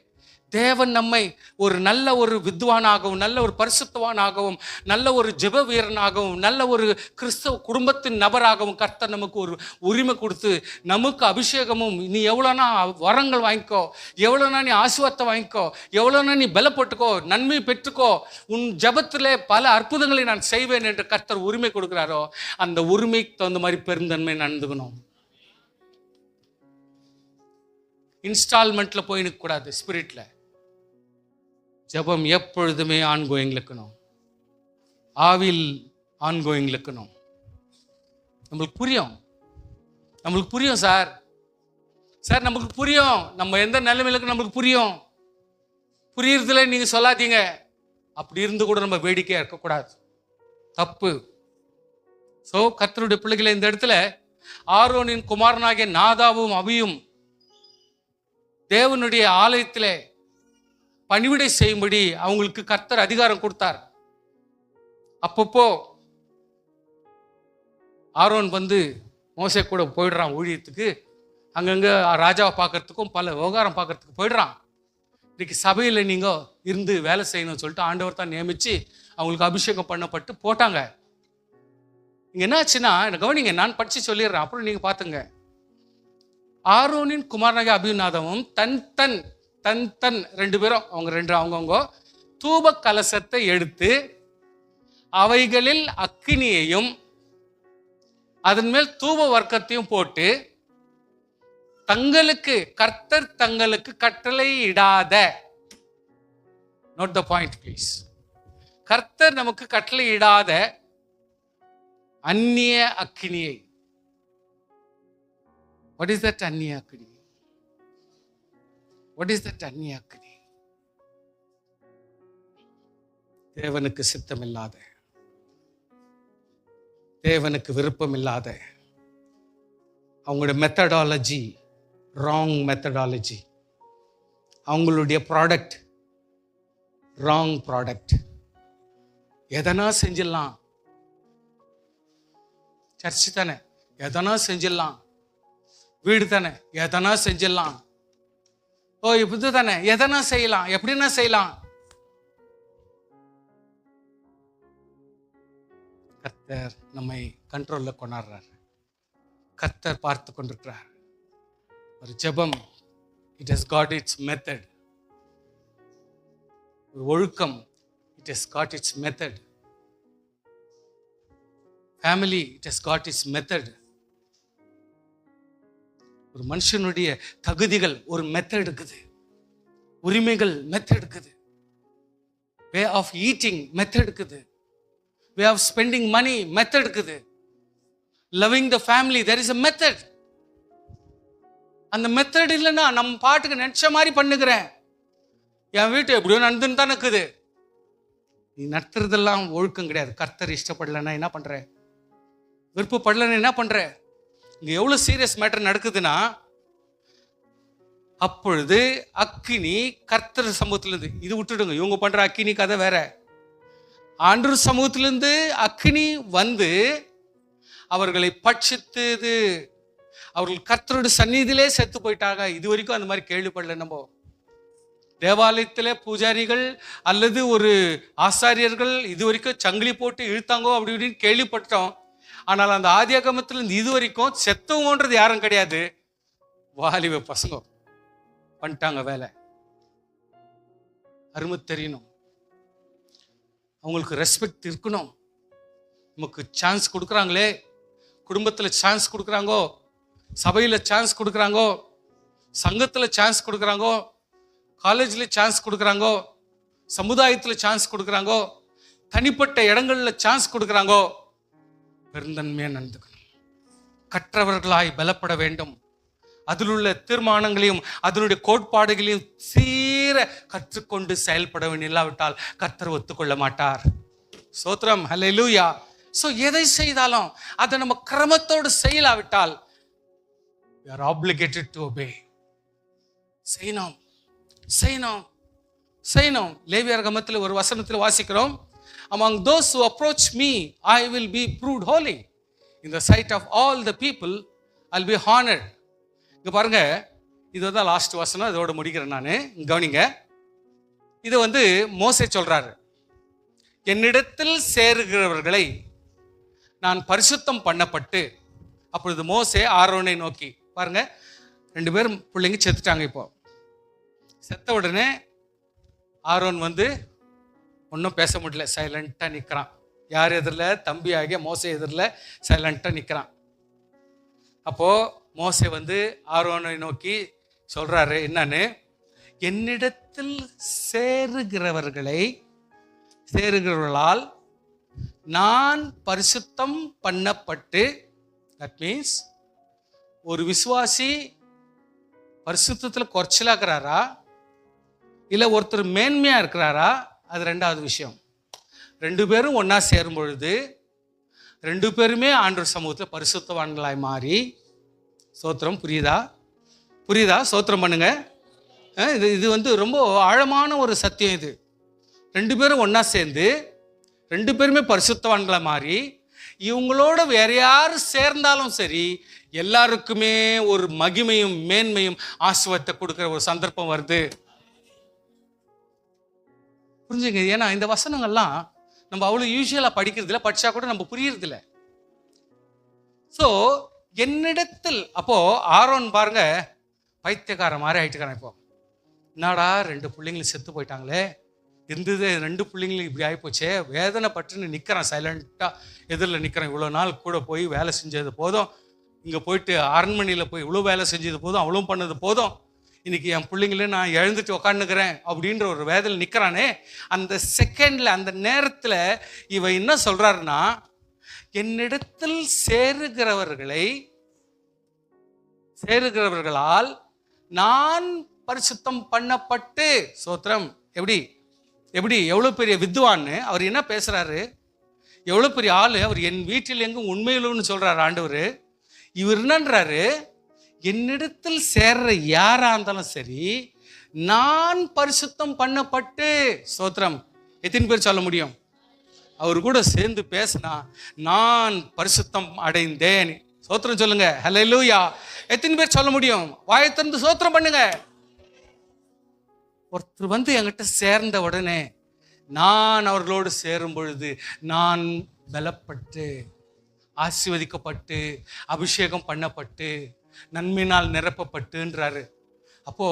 தேவன் நம்மை ஒரு நல்ல ஒரு வித்வானாகவும், நல்ல ஒரு பரிசுத்தவானாகவும், நல்ல ஒரு ஜெப வீரனாகவும், நல்ல ஒரு கிறிஸ்தவ குடும்பத்தின் நபராகவும் கர்த்தர் நமக்கு ஒரு உரிமை கொடுத்து, நமக்கு அபிஷேகமும், நீ எவ்வளோனா வரங்கள் வாங்கிக்கோ, எவ்வளோனா நீ ஆசீர்வாதத்தை வாங்கிக்கோ, எவ்வளோனா நீ பலப்பட்டுக்கோ, நன்மை பெற்றுக்கோ, உன் ஜெபத்திலே பல அற்புதங்களை நான் செய்வேன் என்று கர்த்தர் உரிமை கொடுக்குறாரோ, அந்த உரிமைக்கு தகுந்த மாதிரி பெருந்தன்மை நடந்துக்கணும். இன்ஸ்டால்மெண்ட்ல போய் நிற்கக்கூடாது. ஸ்பிரிட்ல ஜெபம் எப்பொழுதுமே ஆன்கோயிங்ல இருக்கணும். ஆவில் ஆன்கோயிங்ல இருக்கணும். நம்மளுக்கு புரியும் சார், நமக்கு புரியும். நம்ம எந்த நிலைமையில இருக்கு நம்மளுக்கு புரியும். புரியறதுல நீங்க சொல்லாதீங்க. அப்படி இருந்து கூட நம்ம வேடிக்கையா இருக்கக்கூடாது, தப்பு. சோ கர்த்தருடைய பிள்ளைகளை இந்த இடத்துல ஆரோனின் குமாரனாகிய நாதாவும் அபியும் தேவனுடைய ஆலயத்திலே பணிவிடை செய்யும்படி அவங்களுக்கு கர்த்தர் அதிகாரம் கொடுத்தார். அப்பப்போ ஆரோன் வந்து மோசே கூட போயிடுறான் ஊழியத்துக்கு. அங்கங்கே ராஜாவை பார்க்கறதுக்கும் பல விவகாரம் பார்க்கறதுக்கு போயிடுறான். இன்னைக்கு சபையில் நீங்கள் இருந்து வேலை செய்யணும்னு சொல்லிட்டு ஆண்டவர் தான் நியமித்து அவங்களுக்கு அபிஷேகம் பண்ணப்பட்டு போட்டாங்க. இங்கே என்ன ஆச்சுன்னா, எனக்கு கவனிங்க, நான் படித்து சொல்லிடுறேன், அப்புறம் நீங்கள் பார்த்துங்க. ஆரோனின் குமாரனாகிய அபிநாதமும் தன் ரெண்டு பேரும் அவங்கவுங்க தூப கலசத்தை எடுத்து அவைகளில் அக்கினியையும் அதன் மேல் தூப வர்க்கத்தையும் போட்டு கர்த்தர் தங்களுக்கு கட்டளை இடாத, நோட் த பாயிண்ட் ப்ளீஸ், கர்த்தர் நமக்கு கட்டளை இடாத அந்நிய அக்கினியை. What is that அந்நிய அக்கினி? What is that அந்நிய அக்கினி? தேவனுக்கு சித்தமில்லாத, தேவனுக்கு விருப்பம் இல்லாத, அவங்களோட மெத்தடாலஜி ராங் மெத்தடாலஜி, அவங்களுடைய ப்ராடக்ட் ராங் ப்ராடக்ட். எதனா செஞ்சிடலாம், சர்ச்சு தானே எதனா செஞ்சிடலாம், வீடு தானே எதனா செஞ்சிடலாம், ஓ இப்படி தானே எதனா செய்யலாம், எப்படின்னா செய்யலாம். கர்த்தர் நம்மை கண்ட்ரோல்ல கொண்டாடுறார். கர்த்தர் பார்த்து கொண்டிருக்கிறார். ஒரு ஜெபம், it has got it's method. ஒரு ஒழுக்கம், it has got it's method. Family, it has got it's method. ஒரு மனுஷனுடைய தகுதிகள் ஒரு மெத்தட் இருக்குது, உரிமைகள் மெத்தட் இருக்குது, வே ஆஃப் ஈட்டிங் மெத்தட் இருக்குது, way of spending money method இருக்குது, loving the family there is a method. அந்த மெத்தட் இல்லைன்னா நம்ம பாட்டுக்கு நினைச்ச மாதிரி பண்ணுகிறேன், என் வீட்டு எப்படியோ நடந்துன்னு தான் இருக்குது. நீ நடத்துறதெல்லாம் ஒழுக்கம் கிடையாது. கர்த்தர் இஷ்டப்படலைன்னா என்ன பண்ற, விருப்பப்படலைன்னா என்ன பண்ற? இங்க எவ்வளவு சீரியஸ் மேட்டர் நடக்குதுன்னா, அப்பொழுது அக்கினி கர்த்தர் சமூகத்திலிருந்து, இது விட்டுடுங்க, இவங்க பண்ற அக்கினி கதை வேற. ஆண்டவர் சமூகத்திலிருந்து அக்கினி வந்து அவர்களை பட்சித்தது. அவர்கள் கர்த்தரோட சந்நிதியிலே செத்து போயிட்டாங்க. இது வரைக்கும் அந்த மாதிரி கேள்விப்படல. நம்ம தேவாலயத்திலே பூஜாரிகள் அல்லது ஒரு ஆசாரியர்கள் இது வரைக்கும் சங்கிலி போட்டு இழுத்தாங்கோ அப்படி இப்படின்னு கேள்விப்பட்டோம். ஆனால் அந்த ஆதியாகமத்திலிருந்து இது வரைக்கும் செத்தவங்கன்றது யாரும் கிடையாது. வாலிப பசங்க பண்ணிட்டாங்க வேலை. அருமை தெரியணும், அவங்களுக்கு ரெஸ்பெக்ட் இருக்கணும். நமக்கு சான்ஸ் கொடுக்குறாங்களே, குடும்பத்தில் சான்ஸ் கொடுக்குறாங்கோ, சபையில் சான்ஸ் கொடுக்குறாங்கோ, சங்கத்தில் சான்ஸ் கொடுக்குறாங்கோ, காலேஜில் சான்ஸ் கொடுக்குறாங்கோ, சமுதாயத்தில் சான்ஸ் கொடுக்குறாங்கோ, தனிப்பட்ட இடங்களில் சான்ஸ் கொடுக்குறாங்கோ. பெருந்தன்மையாக நடந்துக்கணும். கற்றவர்களாய் பலப்பட வேண்டும். அதில் உள்ள தீர்மானங்களையும் அதனுடைய கோட்பாடுகளையும் சீர கற்றுக்கொண்டு செயல்பட வேண்டும். இல்லாவிட்டால் கர்த்தர் ஒத்துக்கொள்ள மாட்டார். ஸ்தோத்திரம், ஹல்லேலூயா. ஸோ எதை செய்தாலும் அதை நம்ம கிரமத்தோடு செய்யலாவிட்டால் we are obligated to obey. செய்யணும் செய்யணும் செய்யணும். லேவியராகமத்தில் ஒரு வசனத்தில் வாசிக்கிறோம், among those who approach me I will be proved holy, in the sight of all the people I'll be honored. இங்க பாருங்க, இதுதான் லாஸ்ட் வசனம், இதோட முடிக்கிறேன் நான். கவனிங்க, இது மோசே சொல்றாரு, என்னிடத்தில் சேருகிறவர்களை நான் பரிசுத்தம் பண்ணப்பட்டு. அப்பொழுது மோசே ஆரோனை நோக்கி, பாருங்க, 2 பேரும் பிள்ளைங்க செத்துட்டாங்க. இப்போ செத்த உடனே ஆரோன் ஒன்றும் பேச முடியல, சைலண்டாக நிற்கிறான். யார் எதிரில்? தம்பி ஆகிய மோசே எதிரில் சைலண்டாக நிற்கிறான். அப்போது மோசே ஆரோனை நோக்கி சொல்கிறாரு என்னன்னு, என்னிடத்தில் சேருகிறவர்களால் நான் பரிசுத்தம் பண்ணப்பட்டு. தட் மீன்ஸ் ஒரு விசுவாசி பரிசுத்தத்தில் குறைச்சலாக்குறாரா இல்லை ஒருத்தர் மேன்மையாக இருக்கிறாரா, அது 2வது விஷயம். 2 பேரும் ஒன்றா சேரும் பொழுது 2 பேருமே ஆண்டவர் சமூகத்தில் பரிசுத்தவான்களாய் மாறி. ஸ்தோத்திரம், புரியுதா? சோத்திரம் பண்ணுங்க. இது வந்து ரொம்ப ஆழமான ஒரு சத்தியம். இது 2 பேரும் ஒன்றா சேர்ந்து 2 பேருமே பரிசுத்தவான்களை மாறி இவங்களோட வேற யார் சேர்ந்தாலும் சரி எல்லாருக்குமே ஒரு மகிமையும் மேன்மையும் ஆசீர்வாதத்தை கொடுக்குற ஒரு சந்தர்ப்பம் வருது. புரிஞ்சுங்க. ஏன்னா இந்த வசனங்கள்லாம் நம்ம அவ்வளோ யூஸ்வலாக படிக்கிறதில்ல, படித்தா கூட நம்ம புரியறதில்ல. ஸோ என்னிடத்தில் அப்போ ஆரோன் பாருங்க பைத்தியக்கார மாதிரி ஆயிட்டுக்காரன். இப்போ என்னடா 2 பிள்ளைங்களும் செத்து போயிட்டாங்களே, இருந்தது 2 பிள்ளைங்களும் இப்படி ஆகிப்போச்சே, வேதனை பட்டுன்னு நிற்கிறான், சைலண்ட்டாக எதிரில் நிற்கிறான். இவ்வளோ நாள் கூட போய் வேலை செஞ்சது போதும், இங்கே போயிட்டு அரண்மனையில் போய் இவ்வளோ வேலை செஞ்சது போதும், அவ்வளோ பண்ணது போதும், இன்னைக்கு என் பிள்ளைங்களே நான் எழுந்துட்டு உக்காந்துக்கிறேன் அப்படின்ற ஒரு வேதனை நிற்கிறானே. அந்த செகண்டில் அந்த நேரத்தில் இவன் என்ன சொல்கிறாருன்னா, என்னிடத்தில் சேருகிறவர்களால் நான் பரிசுத்தம் பண்ணப்பட்டு சோத்திரம். எப்படி எப்படி எவ்வளோ பெரிய வித்வான்னு அவர் என்ன பேசுகிறாரு, எவ்வளோ பெரிய ஆள் அவர். என் வீட்டில் எங்கும் உண்மையிலுன்னு சொல்கிறார் ஆண்டவர். இவர் என்னன்றாரு, என்னிடத்தில் சேர்ற யாராக இருந்தாலும் சரி நான் பரிசுத்தம் பண்ணப்பட்டு சோத்திரம். எத்தனை பேர் சொல்ல முடியும்? அவர் கூட சேர்ந்து பேசினா நான் பரிசுத்தம் அடைந்தேன். சோத்திரம் சொல்லுங்க. ஹல்லேலூயா. எத்தனை பேர் சொல்ல முடியும்? வாயை திறந்து சோத்திரம் பண்ணுங்க. ஒருத்தர் வந்து என்கிட்ட சேர்ந்த உடனே நான் அவர்களோடு சேரும் பொழுது நான் பலப்பட்டு ஆசீர்வதிக்கப்பட்டு அபிஷேகம் பண்ணப்பட்டு நன்மையினால் நிரப்பப்பட்டுன்றாரு. அப்போ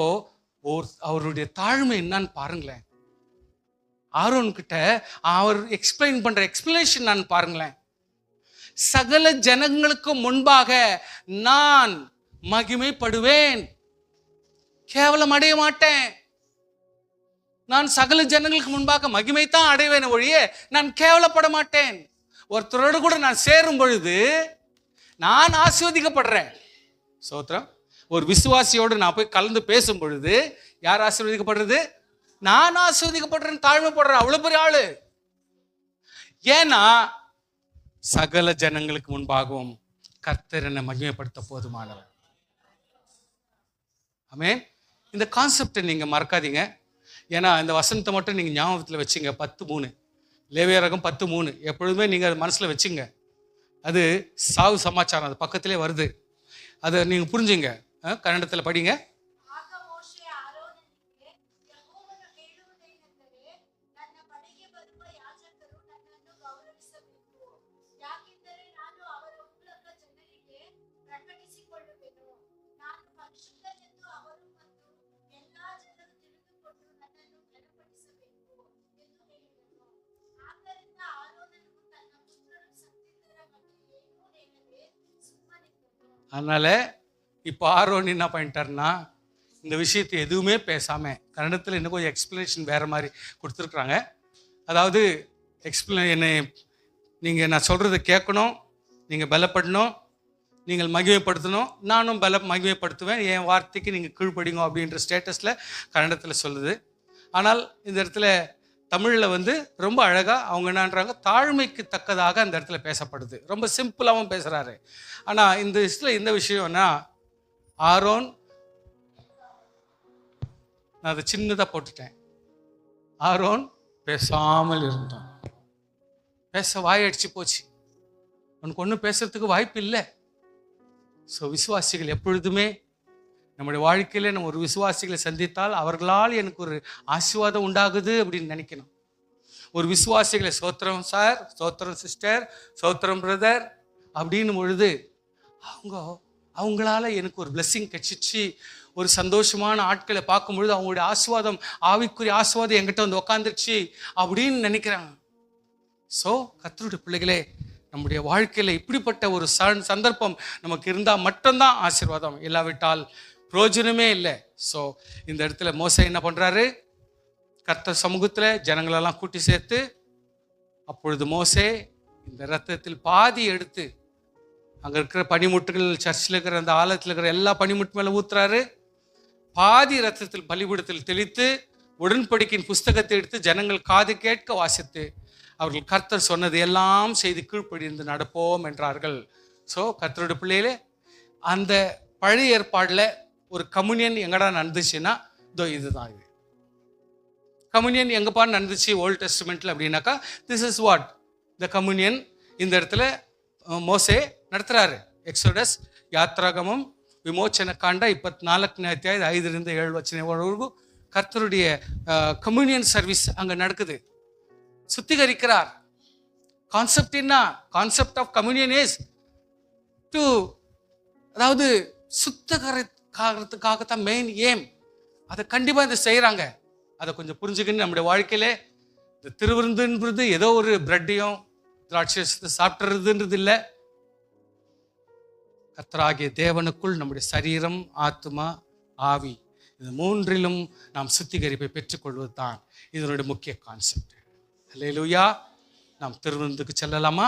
அவருடைய தாழ்மை என்னன்னு பாருங்களேன். ஆரோன் கிட்ட அவர் எக்ஸ்பிளைன் பண்ற எக்ஸ்பிளனேஷன் நான் பாருங்களேன். சகல ஜனங்களுக்கு முன்பாக நான் மகிமைப்படுவேன், கேவலம் அடைய மாட்டேன். நான் சகல ஜனங்களுக்கு முன்பாக மகிமை தான் அடைவேன் ஒழிய நான் கேவலப்பட மாட்டேன். ஒருத்தரோடு கூட நான் சேரும் பொழுது நான் ஆசீர்வதிக்கப்படுறேன். சோத்திரம். ஒரு விசுவாசியோடு நான் போய் கலந்து பேசும் பொழுது யார் ஆசீர்வதிக்கப்படுறது? நான் ஆசீர்வதிக்கப்படுறேன், தாழ்மைப்படுறேன். அவ்வளவு பெரிய ஆளு. ஏன்னா சகல ஜனங்களுக்கு முன்பாகவும் கர்த்தர் என்னை மகிமைப்படுத்த போதுமானவர். ஆமென். இந்த கான்செப்டை நீங்க மறக்காதீங்க. ஏன்னா இந்த வசனத்தை மட்டும் நீங்க ஞாபகத்தில் வச்சுங்க. 10:3 லேவியராகமம் 10:3 எப்பொழுதுமே நீங்க அது மனசுல வச்சுங்க. அது சாவு சமாச்சாரம், அது பக்கத்திலே வருது. அதை நீங்க புரிஞ்சுங்க. கன்னடத்தில் படிங்க. அதனால இப்போ ஆரோன் என்ன பண்ணிட்டாருன்னா இந்த விஷயத்தை எதுவுமே பேசாம கன்னடத்தில் இன்னும் கொஞ்சம் எக்ஸ்பிளனேஷன் வேற மாதிரி கொடுத்துருக்குறாங்க. அதாவது என்னை நீங்கள் நான் சொல்கிறத கேட்கணும், நீங்கள் பலப்படணும், நீங்கள் மகிமைப்படுத்தணும், நானும் மகிமைப்படுத்துவேன், என் வார்த்தைக்கு நீங்கள் கீழ்ப்படிங்க அப்படின்ற ஸ்டேட்டஸில் கன்னடத்தில் சொல்லுது. ஆனால் இந்த இடத்துல தமிழில் வந்து ரொம்ப அழகாக அவங்க என்னன்றாங்க, தாழ்மைக்கு தக்கதாக அந்த இடத்துல பேசப்படுது. ரொம்ப சிம்பிளாகவும் பேசுகிறாரு. ஆனால் இந்த இந்த விஷயம்னா ஆரோன், நான் அதை சின்னதாக போட்டுட்டேன். ஆரோன் பேசாமல் இருந்தான். பேச வாய் அடிச்சு போச்சு. அவனுக்கு ஒன்றும் பேசுறதுக்கு வாய்ப்பு இல்லை. ஸோ விசுவாசிகள் எப்பொழுதுமே நம்முடைய வாழ்க்கையில் நம்ம ஒரு விசுவாசிகளை சந்தித்தால் அவர்களால் எனக்கு ஒரு ஆசீர்வாதம் உண்டாகுது அப்படின்னு நினைக்கணும். ஒரு விசுவாசிகளை சோத்திரம் சார், சோத்திரம் சிஸ்டர், சோத்திரம் பிரதர் அப்படின்னு பொழுது அவங்களால எனக்கு ஒரு பிளெஸ்ஸிங் கிடைச்சிச்சு, ஒரு சந்தோஷமான ஆட்களை பார்க்கும்பொழுது அவங்களுடைய ஆசீர்வாதம், ஆவிக்குரிய ஆசீர்வாதம் என்கிட்ட வந்து உக்காந்துருச்சு அப்படின்னு நினைக்கிறாங்க. ஸோ கர்த்தருடைய பிள்ளைகளே, நம்முடைய வாழ்க்கையில் இப்படிப்பட்ட ஒரு சந்தர்ப்பம் நமக்கு இருந்தால் மட்டும்தான் ஆசீர்வாதம், இல்லாவிட்டால் பிரயோஜனமே இல்லை. ஸோ இந்த இடத்துல மோசே என்ன பண்ணுறாரு, கர்த்தர் சமூகத்தில் ஜனங்களெல்லாம் கூட்டி சேர்த்து, அப்பொழுது மோசே இந்த இரத்தத்தில் பாதி எடுத்து அங்கே இருக்கிற பனிமுட்டுகள், சர்ச்சில் இருக்கிற அந்த ஆலயத்தில் இருக்கிற எல்லா பனிமுட்டு மேலே ஊத்துறாரு. பாதி இரத்தத்தில் பலிபீடத்தில் தெளித்து உடன்படிக்கையின் புஸ்தகத்தை எடுத்து ஜனங்கள் காது கேட்க வாசித்து அவர்கள் கர்த்தர் சொன்னது எல்லாம் செய்து கீழ்ப்படிந்து நடப்போம் என்றார்கள். ஸோ கர்த்தரோட பிள்ளைகளே, அந்த பழைய ஏற்பாடில் ஒரு கம்யூனியன் எங்கடா நடந்துச்சுன்னா இதுதான் இது. கம்யூனியன் எங்கப்பா நடந்துச்சு ஓல்ட் டெஸ்டமெண்ட்ல அப்படின்னாக்கா, this is what the communion. இந்த இடத்துல மோசே நடத்துறாரு. எக்ஸோடஸ், யாத்ராகமம், விமோச்சன காண்ட 24 அத்தியாயம் 5-7 வசனம் கர்த்தருடைய கம்யூனியன் சர்வீஸ் அங்க நடக்குது. சுத்திகரிக்கிறார். கான்செப்ட் என்ன? Concept of communion is to, அதாவது சுத்தகரத்துக்காகத்தான் மெயின் ஏம். அதை கண்டிப்பா இதை செய்யறாங்க. அதை கொஞ்சம் புரிஞ்சுக்கின்னு நம்முடைய வாழ்க்கையில இந்த திருவிருந்துன்றது ஏதோ ஒரு பிரெட்டையும் திராட்சை சாப்பிட்றதுன்றது இல்லை. கர்த்தராகிய தேவனுக்குள் நம்முடைய சரீரம், ஆத்மா, ஆவி, இந்த மூன்றிலும் நாம் சுத்திகரிப்பை பெற்றுக்கொள்வது தான் இதனுடைய முக்கிய கான்செப்ட். அல்லேலூயா. நாம் திருவிருந்துக்கு செல்லலாமா?